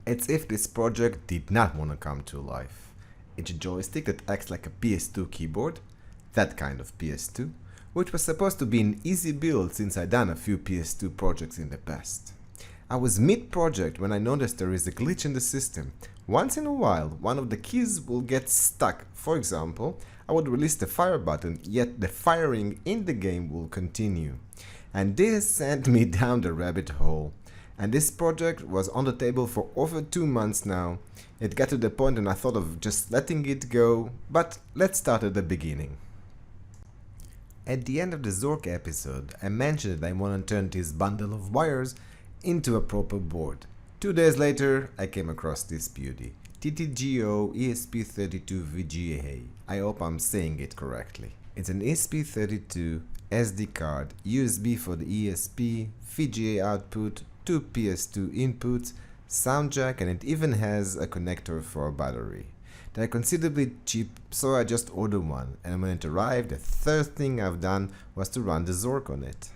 It's if this project did not want to come to life. It's a joystick that acts like a PS2 keyboard, that kind of PS2, which was supposed to be an easy build since I'd done a few PS2 projects in the past. I was mid-project when I noticed there is a glitch in the system. Once in a while, one of the keys will get stuck. For example, I would release the fire button, yet the firing in the game will continue. And this sent me down the rabbit hole. And this project was on the table for over 2 months now. It got to the point and I thought of just letting it go, but let's start at the beginning. At the end of the ZORK episode, I mentioned that I want to turn this bundle of wires into a proper board. 2 days later, I came across this beauty. TTGO ESP32 VGA. I hope I'm saying it correctly. It's an ESP32 SD card, USB for the ESP, VGA output, 2 PS2 inputs, sound jack, and it even has a connector for a battery. They're considerably cheap, so I just ordered one, and when it arrived, the first thing I've done was to run the ZORK on it.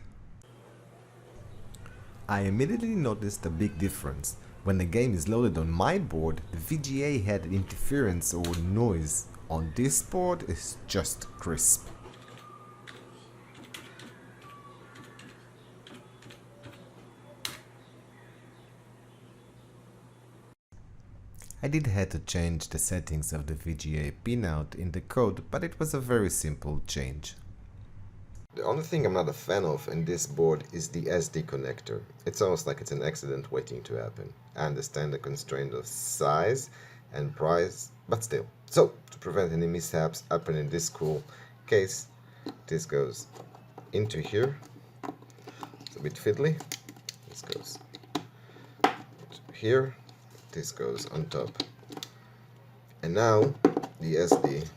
I immediately noticed a big difference. When the game is loaded on my board, the VGA had interference or noise. On this board, it's just crisp. I did have to change the settings of the VGA pinout in the code, but it was a very simple change. The only thing I'm not a fan of in this board is the SD connector. It's almost like it's an accident waiting to happen. I understand the constraint of size and price, but still. So, to prevent any mishaps happening in this cool case, this goes into here. It's a bit fiddly. This goes here. This goes on top. And now the SD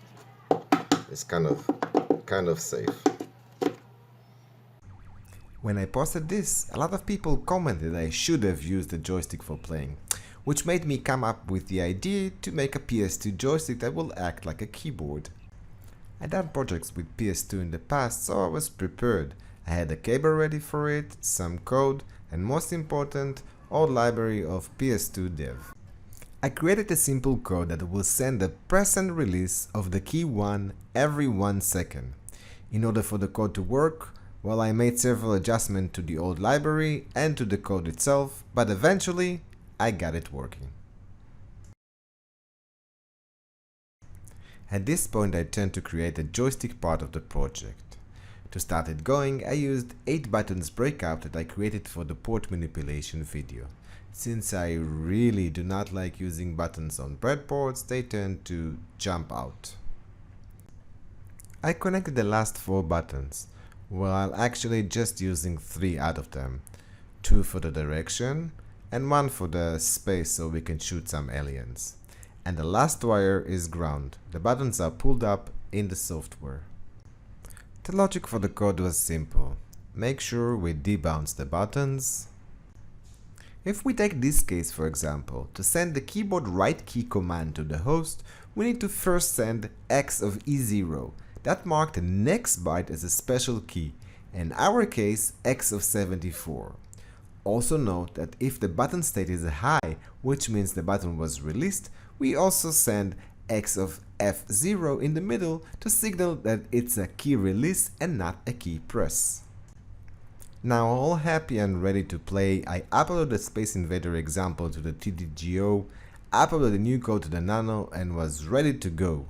is kind of safe. When I posted this, a lot of people commented I should have used the joystick for playing, which made me come up with the idea to make a PS2 joystick that will act like a keyboard. I'd done projects with PS2 in the past, so I was prepared. I had a cable ready for it, some code, and most important, old library of PS2 dev. I created a simple code that will send the press and release of the key 1 every 1 second. In order for the code to work, well, I made several adjustments to the old library and to the code itself, but eventually I got it working. At this point I turned to create the joystick part of the project. To start it going, I used 8 buttons breakout that I created for the port manipulation video. Since I really do not like using buttons on breadboards, they tend to jump out. I connected the last 4 buttons, while actually just using 3 out of them. 2 for the direction, and 1 for the space so we can shoot some aliens. And the last wire is ground. The buttons are pulled up in the software. The logic for the code was simple. Make sure we debounce the buttons. If we take this case for example, to send the keyboard right key command to the host, we need to first send X of E0. That marked the next byte as a special key, in our case X of 74. Also note that if the button state is high, which means the button was released, we also send X of F0 in the middle to signal that it's a key release and not a key press. Now all happy and ready to play, I uploaded the Space Invader example to the TTGO, uploaded the new code to the Nano and was ready to go.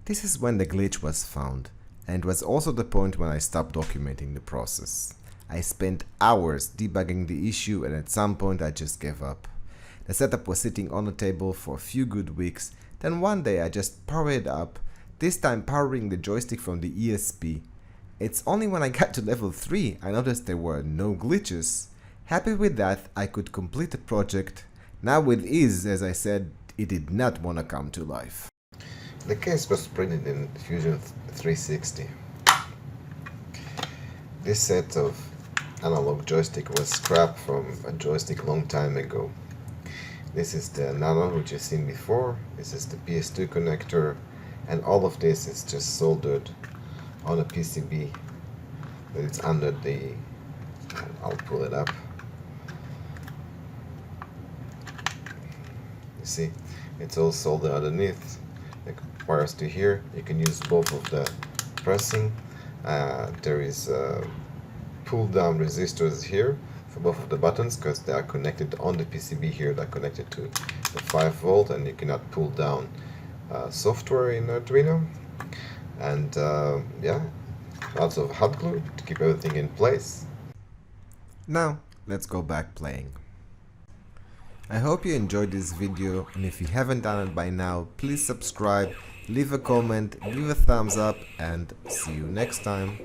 This is when the glitch was found, and it was also the point when I stopped documenting the process. I spent hours debugging the issue and at some point I just gave up. The setup was sitting on the table for a few good weeks, then one day I just powered it up, this time powering the joystick from the ESP. It's only when I got to level 3 I noticed there were no glitches. Happy with that, I could complete the project. Now with ease, as I said, it did not want to come to life. The case was printed in Fusion 360. This set of analog joystick was scrapped from a joystick long time ago. This is the Nano which you've seen before, this is the PS2 connector, and all of this is just soldered on a PCB that it's under the, I'll pull it up. You see, it's all soldered underneath. Like wires to here. You can use both of the pressing. There is pull down resistors here for both of the buttons because they are connected on the PCB here. They're connected to the 5 volt, and you cannot pull down software in Arduino. And yeah, lots of hot glue to keep everything in place. Now let's go back playing. I hope you enjoyed this video, and if you haven't done it by now, please subscribe, leave a comment, leave a thumbs up, and see you next time.